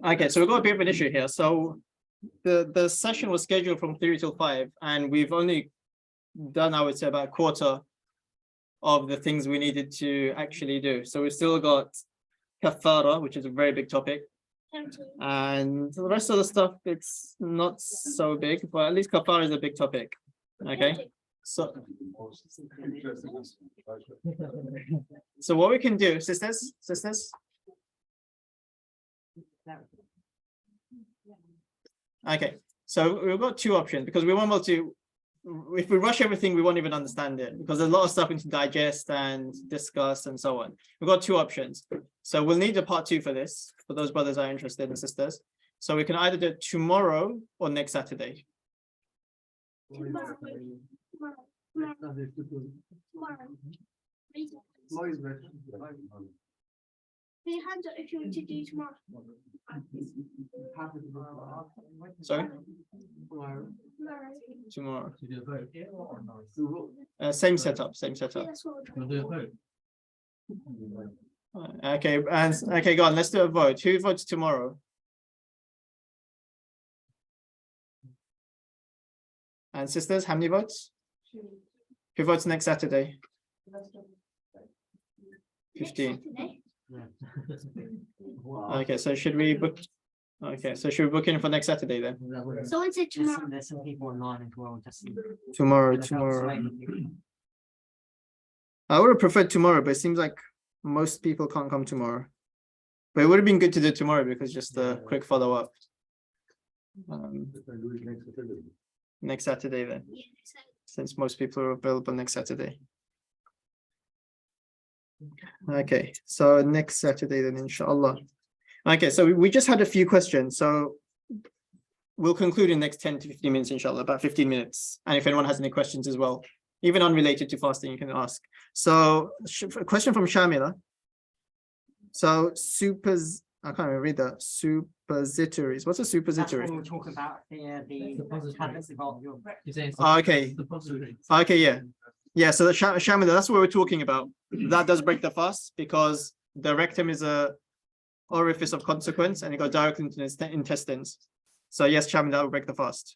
Okay, so we've got a bit of an issue here. So the session was scheduled from 3 till 5, and we've only done, I would say, about a quarter of the things we needed to actually do. So we've still got kafara, which is a very big topic. And the rest of the stuff, it's not so big, but at least kafara is a big topic. Okay. So what we can do, sisters. Okay, so we've got two options, because we won't be able to, if we rush everything, we won't even understand it, because there's a lot of stuff we need to digest and discuss and so on. We've got two options. So we'll need a part 2 for this, for those brothers that are interested and sisters. So we can either do it tomorrow or next Saturday. Tomorrow. If you want to do tomorrow. Sorry? Tomorrow. Same setup. Okay, and okay, go on. Let's do a vote. Who votes tomorrow? And sisters, how many votes? Who votes next Saturday? 15. Okay, so should we book? Okay, so should we book in for next Saturday then? Someone said tomorrow. There's some people online as well. Tomorrow. I would have preferred tomorrow, but it seems like most people can't come tomorrow. But it would have been good to do tomorrow, because just a quick follow-up. Next Saturday then, since most people are available next Saturday. Okay, so next Saturday then, inshallah. Okay, so we just had a few questions, so we'll conclude in the next 10 to 15 minutes, inshallah, about 15 minutes. And if anyone has any questions as well, even unrelated to fasting, you can ask. So a question from Shamila. So I can't even read that. Suppositories. What's a suppository? We'll talk about the habits of your okay. Okay, yeah. Yeah, so the Shamila, that's what we're talking about. That does break the fast, because the rectum is a orifice of consequence, and it goes directly into the intestines. So yes, Shamila, that will break the fast.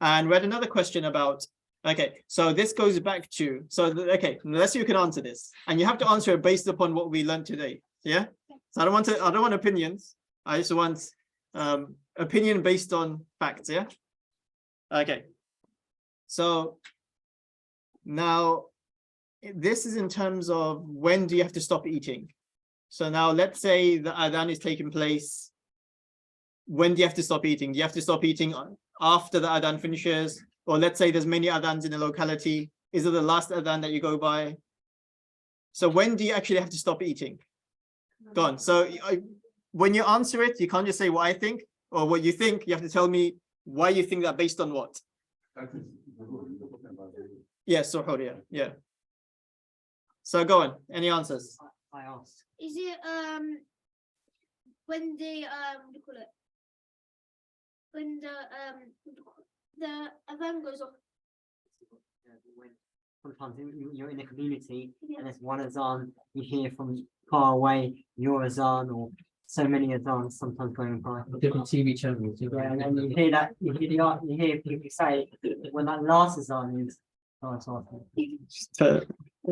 And we had another question about, okay, so this goes back to, okay, let's see who can answer this. And you have to answer it based upon what we learned today. Yeah? So I don't want opinions. I just want opinion based on facts, yeah? Okay. So now this is in terms of when do you have to stop eating? So now let's say the adhan is taking place. When do you have to stop eating? Do you have to stop eating after the adhan finishes? Or let's say there's many adhans in the locality. Is it the last adhan that you go by? So when do you actually have to stop eating? Go on. So when you answer it, you can't just say what I think or what you think. You have to tell me why you think that, based on what? Yes, suhoor, yeah. So go on. Any answers? I asked. Is it when the what do you call it? When the adhan goes off? Sometimes you're in a community and there's one azan, you hear from far away your azan, or so many azans sometimes going by. Different TV channels. Yeah, and then you hear that, you hear people say when that last azan is.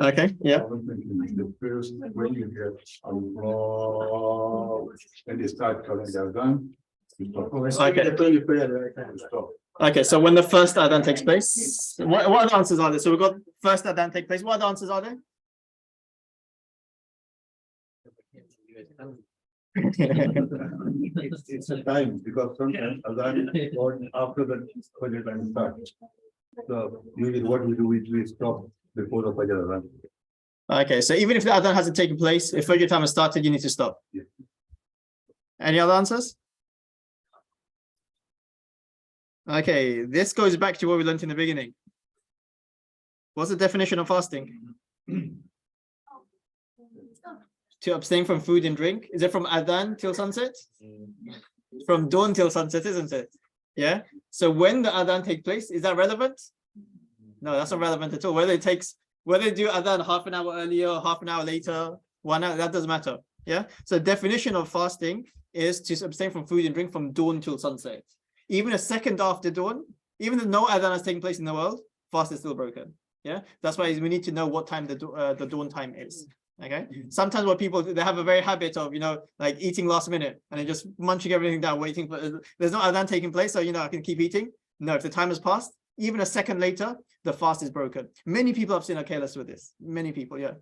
Okay, yeah. The first, when you get Allah, when they start calling the adhan, stop. Okay, so when the first adhan takes place, what other answers are there? So we've got first adhan take place. What other answers are there? It's a time, because sometimes adhan or after the Fajr time starts. So usually what we do is we stop before the Fajr adhan. Okay, so even if the adhan hasn't taken place, if Fajr time has started, you need to stop. Yeah. Any other answers? Okay, this goes back to what we learned in the beginning. What's the definition of fasting? To abstain from food and drink. Is it from adhan till sunset? From dawn till sunset, isn't it? Yeah. So when the adhan takes place, is that relevant? No, that's not relevant at all. Whether they do adhan half an hour earlier, half an hour later, 1 hour, that doesn't matter. Yeah. So definition of fasting is to abstain from food and drink from dawn till sunset. Even a second after dawn, even though no adhan has taken place in the world, fast is still broken. Yeah. That's why we need to know what time the dawn time is. Okay. Sometimes what people do, they have a very habit of, like eating last minute and then just munching everything down, waiting for, there's no adhan taking place. So, I can keep eating. No, if the time has passed, even a second later, the fast is broken. Many people I've seen are careless with this. Many people, yeah.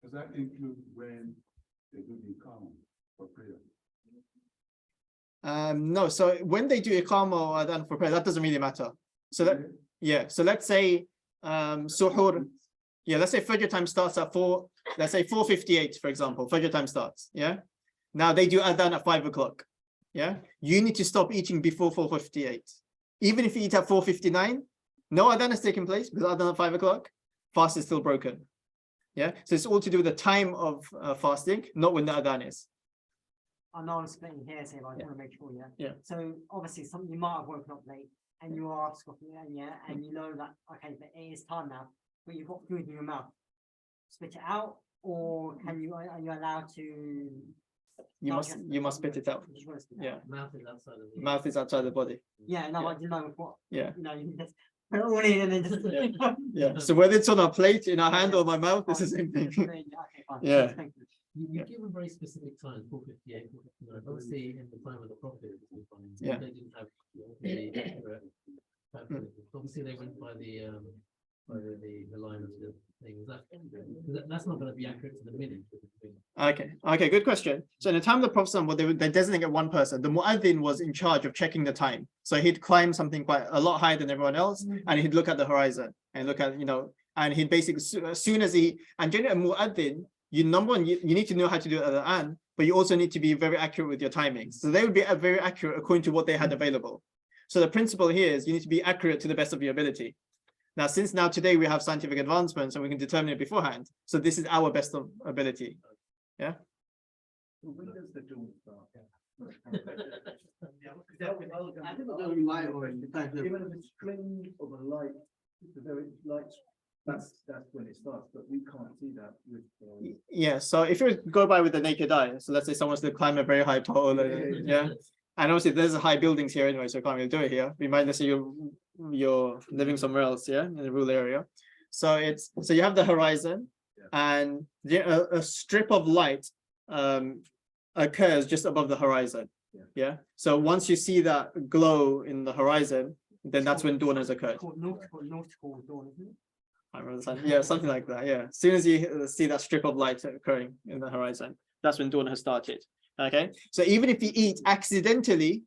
Does that include when they do the Iqamah for prayer? No, so when they do iqamah or adhan for prayer, that doesn't really matter. So so let's say suhoor, let's say Fajr time starts at 4, let's say 4:58, for example, Fajr time starts. Yeah. Now they do adhan at 5 o'clock. Yeah. You need to stop eating before 4:58. Even if you eat at 4:59, no adhan has taken place because adhan at 5 o'clock, fast is still broken. Yeah. So it's all to do with the time of fasting, not when the adhan is. I know I'm splitting here, so I just want to make sure, Yeah. So obviously, you might have woken up late and you are scoffing, and you know that it is time now, but you've got food in your mouth. Spit it out, or are you allowed to? You must spit it out. Yeah. Mouth is outside of the Mouth is outside the body. Yeah, no, Yeah. I didn't know what. Yeah. You just put it all in and then just. Yeah. So whether it's on our plate, in our hand, or my mouth, it's the same thing. Okay, fine. Yeah. Thank you. You've given very specific times, 4:58, 4:59. Obviously, in the time of the Prophet, Yeah. they didn't have the accurate obviously they went by the line of the thing. That's not going to be accurate to the minute. Okay, good question. So in the time of the Prophet, they designate one person. The mu'adhin was in charge of checking the time. So he'd climb something quite a lot higher than everyone else, and he'd look at the horizon and look at, and he'd basically, as soon as and generally a mu'adhin, you need to know how to do it at the end, but you also need to be very accurate with your timings. So they would be very accurate according to what they had available. So the principle here is you need to be accurate to the best of your ability. Now, since today we have scientific advancements and we can determine it beforehand, so this is our best of ability. Yeah. When does the dawn start? Even if it's string of a light, the very light, that's when it starts, but we can't see that with. Yeah. So if you go by with the naked eye, so let's say someone's to climb a very high pole, yeah. And obviously there's high buildings here anyway, so you can't really do it here. We might say you're living somewhere else, in a rural area. So you have the horizon, and a strip of light occurs just above the horizon. Yeah. So once you see that glow in the horizon, then that's when dawn has occurred. Nautical dawn, isn't it? I remember that. Yeah, something like that. Yeah. As soon as you see that strip of light occurring in the horizon, that's when dawn has started. Okay. So even if you eat accidentally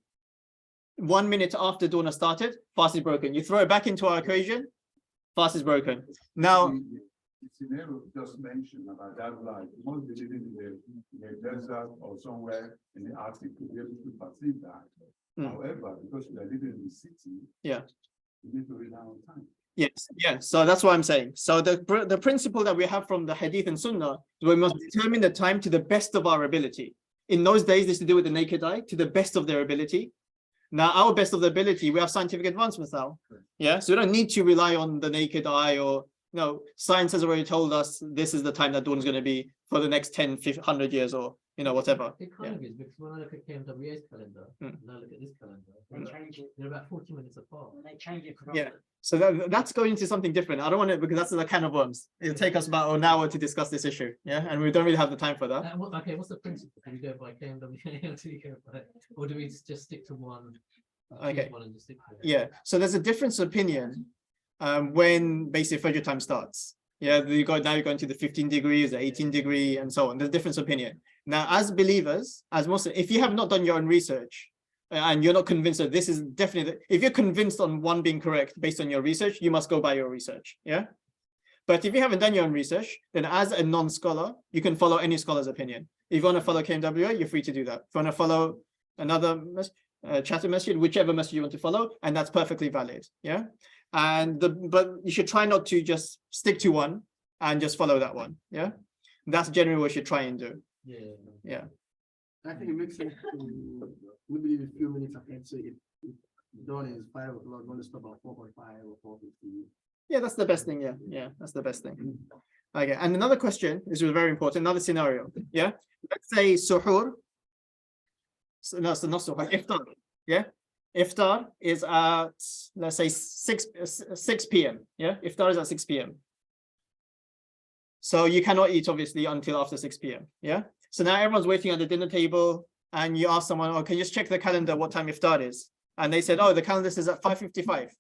1 minute after dawn has started, fast is broken. You throw it back into our equation, fast is broken. Now, The scenario just mentioned about that light, most be living in the desert or somewhere in the Arctic to be able to perceive that. However, because we are living in the city, we need to rely on time. yes, yeah. So that's what I'm saying. So the principle that we have from the Hadith and Sunnah is we must determine the time to the best of our ability. In those days, this is to do with the naked eye, to the best of their ability. Now, our best of the ability, we have scientific advancements now. Yeah, so we don't need to rely on the naked eye, or science has already told us this is the time that dawn is going to be for the next 10, 100 years, or whatever. It kind of is, because when I look at KMWA's calendar and I look at this calendar, They change it. they're about 40 minutes apart. They change it. Yeah. So that's going into something different. I don't want it, because that's a can of worms. It'll take us about an hour to discuss this issue. Yeah, and we don't really have the time for that. Okay, what's the principle? Do we go by KMWA or do we go by, or do we just stick to one? Okay. One and just stick to it? Yeah. So there's a difference of opinion when basically Fajr time starts. Yeah, you're going to the 15 degrees, the 18 degree, and so on. There's a difference of opinion. Now, as believers, as Muslims, if you have not done your own research and you're not convinced that this is definitely, if you're convinced on one being correct based on your research, you must go by your research. Yeah. But if you haven't done your own research, then as a non-scholar, you can follow any scholar's opinion. If you want to follow KMWA, you're free to do that. If you want to follow another Chatham masjid, whichever masjid you want to follow, and that's perfectly valid. Yeah. But you should try not to just stick to one and just follow that one. Yeah. That's generally what you should try and do. Yeah. I think it makes sense to, we believe a few minutes ahead, so if dawn is 5 o'clock, going to stop at 4:45 or 4:50. Yeah, that's the best thing. Yeah, that's the best thing. Okay, and another question, this was very important, another scenario. Yeah, let's say suhoor. So, no, so not suhoor, iftar. Yeah, iftar is at, let's say 6 p.m. Yeah, iftar is at 6 p.m. So you cannot eat obviously until after 6 p.m. Yeah, so now everyone's waiting at the dinner table, and you ask someone, oh, can you just check the calendar what time iftar is? And they said, oh, the calendar says at 5:55.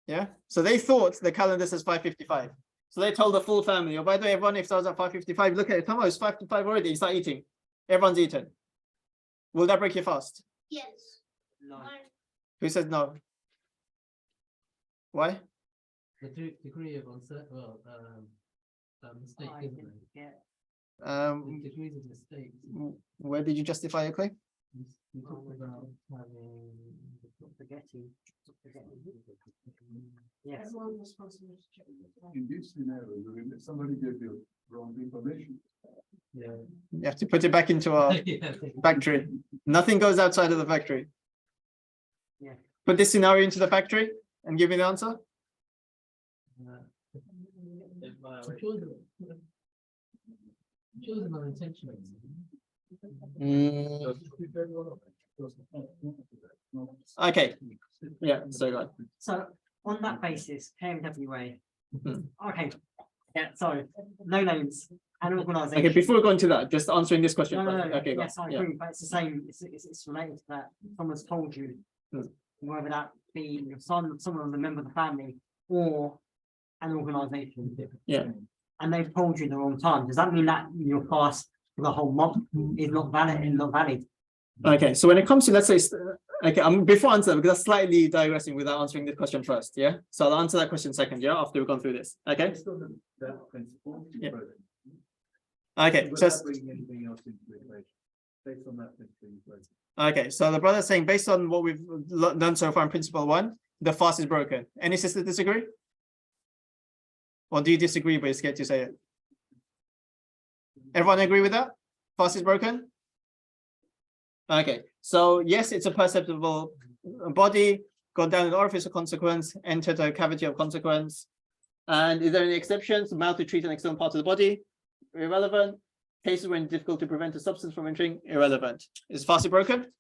Yeah, so they thought the calendar says 5:55. So they told the full family, oh, by the way, everyone, if I was at 5:55, look at it, come on, it's 5:55 already, you start eating. Everyone's eaten. Will that break your fast? Yes. No. Who says no? Why? The degree of uncertainty, well, mistake, I isn't didn't it? get. The degrees of mistakes. Where did you justify your claim? We talked about having. Forgetting. Yes. In this scenario, somebody gave you wrong information. Yeah. You have to put it back into our Yeah. factory. Nothing goes outside of the factory. Yeah. Put this scenario into the factory and give me the answer. Chosen unintentionally. Okay. Yeah, so good. So on that basis, KMWA. Mhm. Okay. Yeah. So no names and organisation. Okay, before we go into that, just answering this question. No, first. no, Okay, go. yes, I Yeah. agree, but it's the same. It's related to that. Someone's told you, Hmm. whether that be your son, someone, a member of the family, or an organisation. Yeah. And they've told you the wrong time. Does that mean that your fast for the whole month is not valid and not valid? Okay, so when it comes to, let's say, okay, before I answer, because that's slightly digressing without answering this question first, yeah? So I'll answer that question second, yeah, after we've gone through this, okay? That principle. Yeah. Okay, so, Without bringing anything else into the equation. Based on that principle. okay, so the brother's saying, based on what we've done so far in principle 1, the fast is broken. Any sisters disagree? Or do you disagree, but you're scared to say it? Everyone agree with that? Fast is broken? Okay, so yes, it's a perceptible body, got down an orifice of consequence, entered a cavity of consequence. And is there any exceptions? Mouth to treat an external part of the body? Irrelevant. Cases when it's difficult to prevent a substance from entering? Irrelevant. Is fast broken?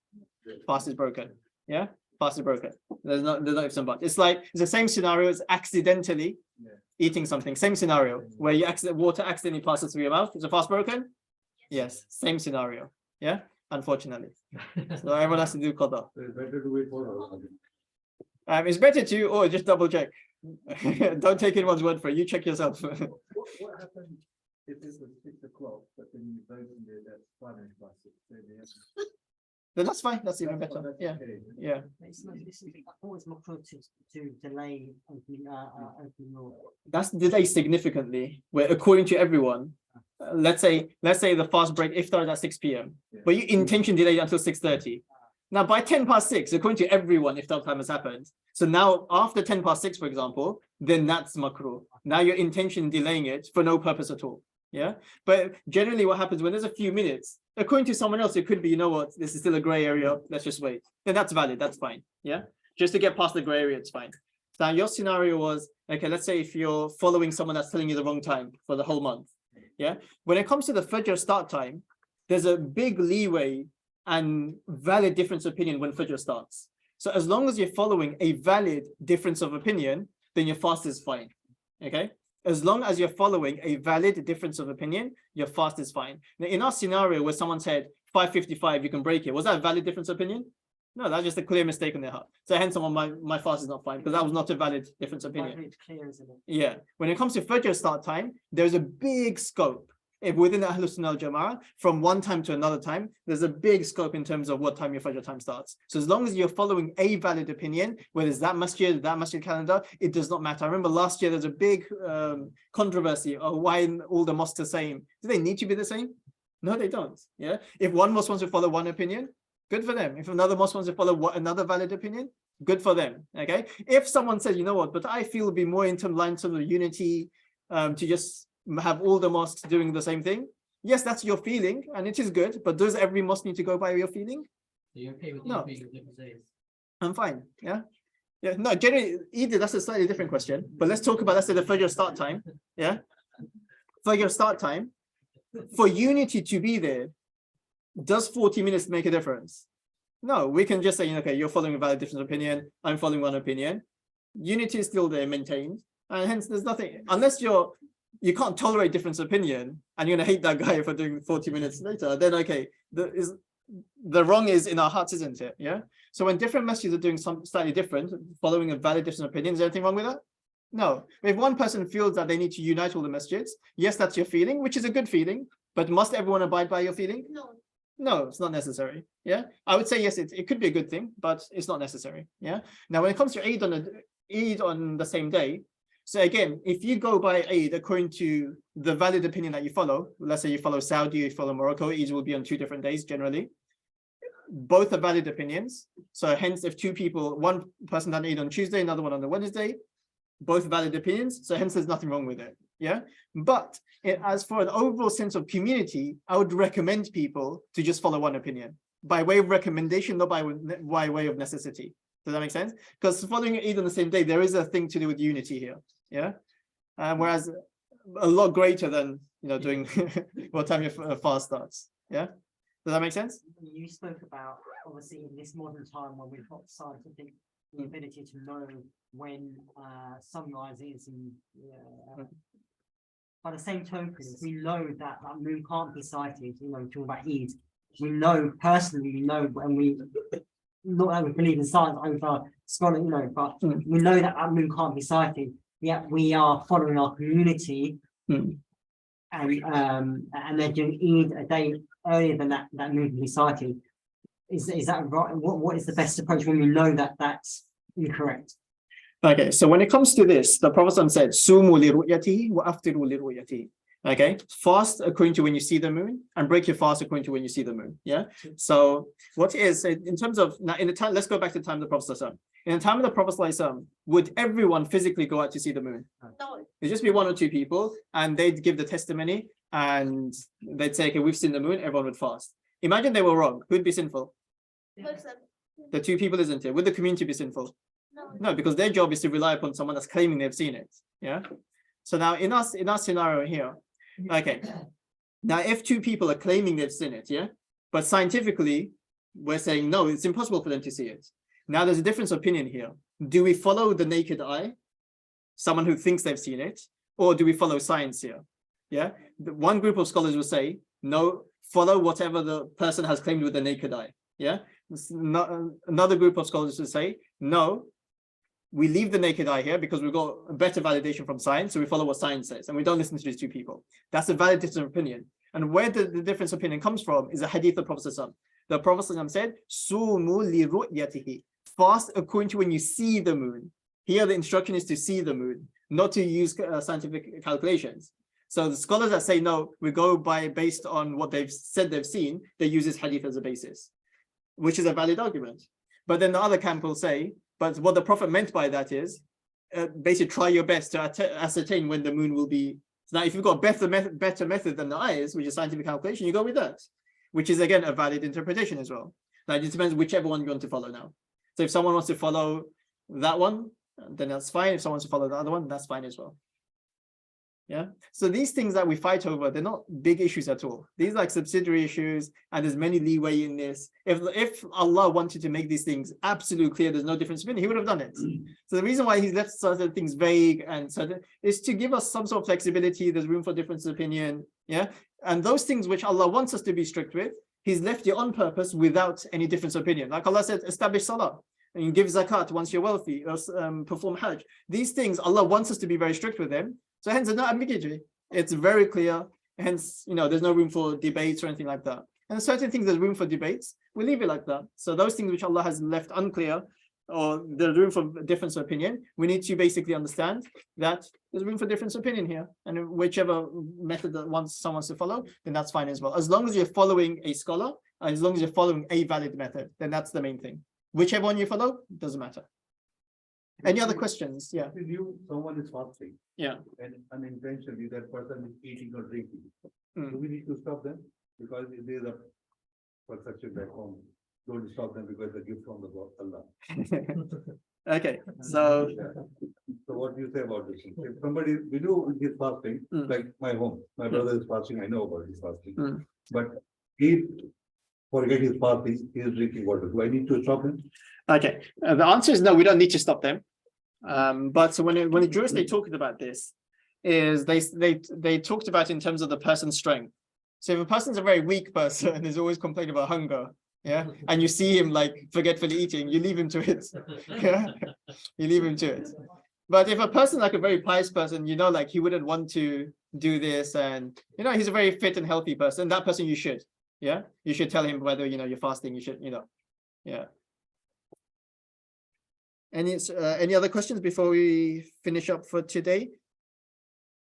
Fast is broken. Yeah, fast is broken. There's no ifs and buts. It's like, it's the same scenario as accidentally eating something. Same scenario where you water accidentally passes through your mouth. Is the fast broken? Yes, same scenario. Yeah, unfortunately. So everyone has to do qada. It's better to, or just double check. Don't take anyone's word for it. You check yourself. What happens if this was 6 o'clock, but then you vote in there that's 5 minutes past 6? Then that's fine. That's even better. Yeah, yeah. It's always more cruel to delay opening your. That's delayed significantly. Where according to everyone, let's say the fast break iftar is at 6 p.m. But you intention delayed until 6:30. Now by 10 past 6, according to everyone, iftar time has happened. So now after 10 past 6, for example, then that's makruh. Now your intention delaying it for no purpose at all. Yeah. But generally what happens when there's a few minutes, according to someone else, it could be, you know what, this is still a gray area. Let's just wait. Then that's valid. That's fine. Yeah. Just to get past the gray area, it's fine. Now your scenario was, okay, let's say if you're following someone that's telling you the wrong time for the whole month. Yeah. When it comes to the Fajr start time, there's a big leeway and valid difference of opinion when Fajr starts. So as long as you're following a valid difference of opinion, then your fast is fine. Okay. As long as you're following a valid difference of opinion, your fast is fine. Now, in our scenario where someone said 5:55, you can break it. Was that a valid difference of opinion? No, that's just a clear mistake on their heart. So hence my fast is not fine because that was not a valid difference of opinion. It's clear, isn't it? Yeah. When it comes to Fajr start time, there's a big scope. If within the Ahlus Sunnah al-Jama'ah, from one time to another time, there's a big scope in terms of what time your Fajr time starts. So as long as you're following a valid opinion, whether it's that masjid calendar, it does not matter. I remember last year there's a big controversy of why all the mosques are the same. Do they need to be the same? No, they don't. Yeah. If one mosque wants to follow one opinion, good for them. If another mosque wants to follow another valid opinion, good for them. Okay. If someone says, you know what, but I feel it'll be more in lines of unity to just have all the mosques doing the same thing. Yes, that's your feeling and it is good, but does every mosque need to go by your feeling? So you're okay with No. being on different days? I'm fine. Yeah. Yeah. No, generally, either that's a slightly different question. But let's talk about, let's say, the Fajr start time. Yeah. for your start time, for unity to be there, does 40 minutes make a difference? No, we can just say, okay, you're following a valid difference of opinion, I'm following one opinion. Unity is still there, maintained, and hence there's nothing, unless you can't tolerate difference of opinion and you're gonna hate that guy for doing 40 minutes later, then okay, the wrong is in our hearts, isn't it? Yeah. So when different messages are doing something slightly different, following a valid difference of opinion, is there anything wrong with that? No. If one person feels that they need to unite all the messages, yes, that's your feeling, which is a good feeling, but must everyone abide by your feeling? No. No, it's not necessary. Yeah, I would say yes, it could be a good thing, but it's not necessary. Yeah. Now, when it comes to Eid on the same day, so again, if you go by Eid according to the valid opinion that you follow, let's say you follow Saudi, you follow Morocco, Eid will be on 2 different days generally. Both are valid opinions. So hence, if 2 people, one person done Eid on Tuesday, another one on the Wednesday, both valid opinions. So hence, there's nothing wrong with it. Yeah. But as for an overall sense of community, I would recommend people to just follow one opinion by way of recommendation, not by way of necessity. Does that make sense? Because following Eid on the same day, there is a thing to do with unity here. Yeah. Whereas a lot greater than, doing what time your fast starts. Yeah. Does that make sense? You spoke about, obviously, in this modern time when we've got scientific the ability to know when sunrise is, and by the same token, we know that that moon can't be sighted. Talking about Eid, we know personally, when we not that we believe in science over scholar, but we know that that moon can't be sighted. Yet we are following our community, and they're doing Eid a day earlier than that moon can be sighted. Is that right? What is the best approach when we know that that's incorrect? Okay, so when it comes to this, the Prophet said, "Sumu li ru'yatihi wa aftiru li ru'yatihi." Okay, fast according to when you see the moon, and break your fast according to when you see the moon. Yeah. So what is in terms of now in the time? Let's go back to the time of the Prophet. In the time of the Prophet, would everyone physically go out to see the moon? No. It'd just be 1 or 2 people, and they'd give the testimony, and they'd say, "Okay, we've seen the moon." Everyone would fast. Imagine they were wrong. Who'd be sinful? Person. The 2 people, isn't it? Would the community be sinful? No. No, because their job is to rely upon someone that's claiming they've seen it. Yeah. So now in our scenario here, okay. Now if 2 people are claiming they've seen it, yeah, but scientifically we're saying no, it's impossible for them to see it. Now there's a difference of opinion here. Do we follow the naked eye, someone who thinks they've seen it, or do we follow science here? Yeah. One group of scholars will say no, follow whatever the person has claimed with the naked eye. Yeah. Another group of scholars will say no, we leave the naked eye here because we've got a better validation from science, so we follow what science says and we don't listen to these 2 people. That's a valid difference of opinion. And where the difference of opinion comes from is a hadith of the Prophet. The Prophet said, "Sumu li ru'yatihi." Fast according to when you see the moon. Here the instruction is to see the moon, not to use scientific calculations. So the scholars that say no, we go based on what they've said they've seen, they use this hadith as a basis, which is a valid argument. But then the other camp will say, but what the Prophet meant by that is basically try your best to ascertain when the moon will be. So now if you've got a better method than the eyes, which is scientific calculation, you go with that, which is again a valid interpretation as well. Now it depends whichever one you want to follow now. So if someone wants to follow that one, then that's fine. If someone wants to follow the other one, that's fine as well. Yeah. So these things that we fight over, they're not big issues at all. These are like subsidiary issues, and there's many leeway in this. If Allah wanted to make these things absolutely clear, there's no difference between, He would have done it. So the reason why He's left certain things vague and certain is to give us some sort of flexibility. There's room for difference of opinion. Yeah. And those things which Allah wants us to be strict with, He's left it on purpose without any difference of opinion. Like Allah said, establish salah and you give zakat once you're wealthy, or perform hajj. These things, Allah wants us to be very strict with them. So hence, there's no ambiguity. It's very clear. Hence, there's no room for debates or anything like that. And certain things there's room for debates, we leave it like that. So those things which Allah has left unclear, or there's room for difference of opinion, we need to basically understand that there's room for difference of opinion here. And whichever method that someone wants to follow, then that's fine as well. As long as you're following a scholar, and as long as you're following a valid method, then that's the main thing. Whichever one you follow, doesn't matter. Any other questions? Yeah. If you someone is fasting, Yeah. and unintentionally that person is eating or drinking, Mm. do we need to stop them? Because there is a perception back home. Don't stop them because it's a gift from the God, Allah. Okay, so So what do you say about this? If somebody, we do his fasting, like my home, my brother is fasting, I know about his fasting. But he forget his fasting, he is drinking water. Do I need to stop him? okay, the answer is no, we don't need to stop them. But so when the jurists they talked about this, is they talked about in terms of the person's strength. So if a person's a very weak person and is always complaining about hunger, yeah, and you see him like forgetfully eating, you leave him to it. Yeah, you leave him to it. But if a person like a very pious person, you know, like he wouldn't want to do this, and you know he's a very fit and healthy person, that person you should, yeah, you should tell him whether you know you're fasting. You should, you know, yeah. Any other questions before we finish up for today?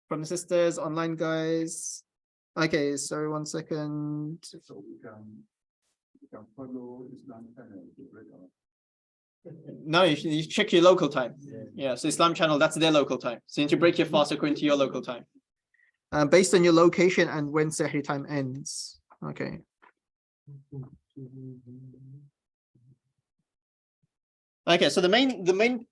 From the sisters, online guys. Okay, sorry, 1 second. So we can follow Islam channel to break out. No, you check your local time. Yeah, so Islam channel, that's their local time. So you need to break your fast according to your local time. Based on your location and when Sahri time ends. Okay. Okay, so the main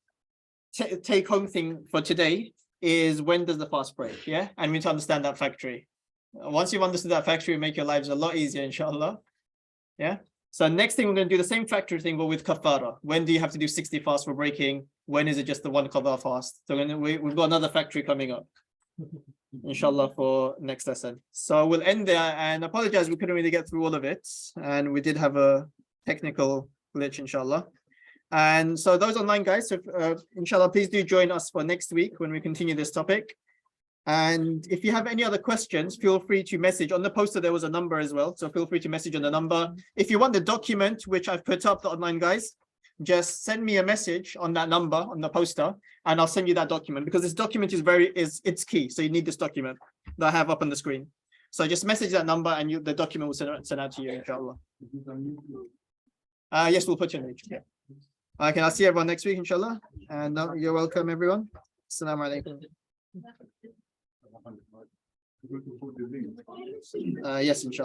take home thing for today is when does the fast break? Yeah, and we need to understand that factory. Once you've understood that factory, make your lives a lot easier, inshallah. Yeah. So next thing we're going to do the same factory thing, but with kafara. When do you have to do 60 fasts for breaking? When is it just the one qada fast? So we've got another factory coming up, inshallah, for next lesson. So we'll end there, and apologize we couldn't really get through all of it, and we did have a technical glitch, inshallah. And so those online guys, so, inshallah, please do join us for next week when we continue this topic. And if you have any other questions, feel free to message. On the poster, there was a number as well. So feel free to message on the number. If you want the document, which I've put up, the online guys, just send me a message on that number on the poster, and I'll send you that document, because this document it's key. So you need this document that I have up on the screen. So just message that number and the document will send out to you, inshallah. Yes, we'll put you in the yeah. Okay, I'll see everyone next week, inshallah. And you're welcome, everyone. Assalamu alaikum. Yes, inshallah.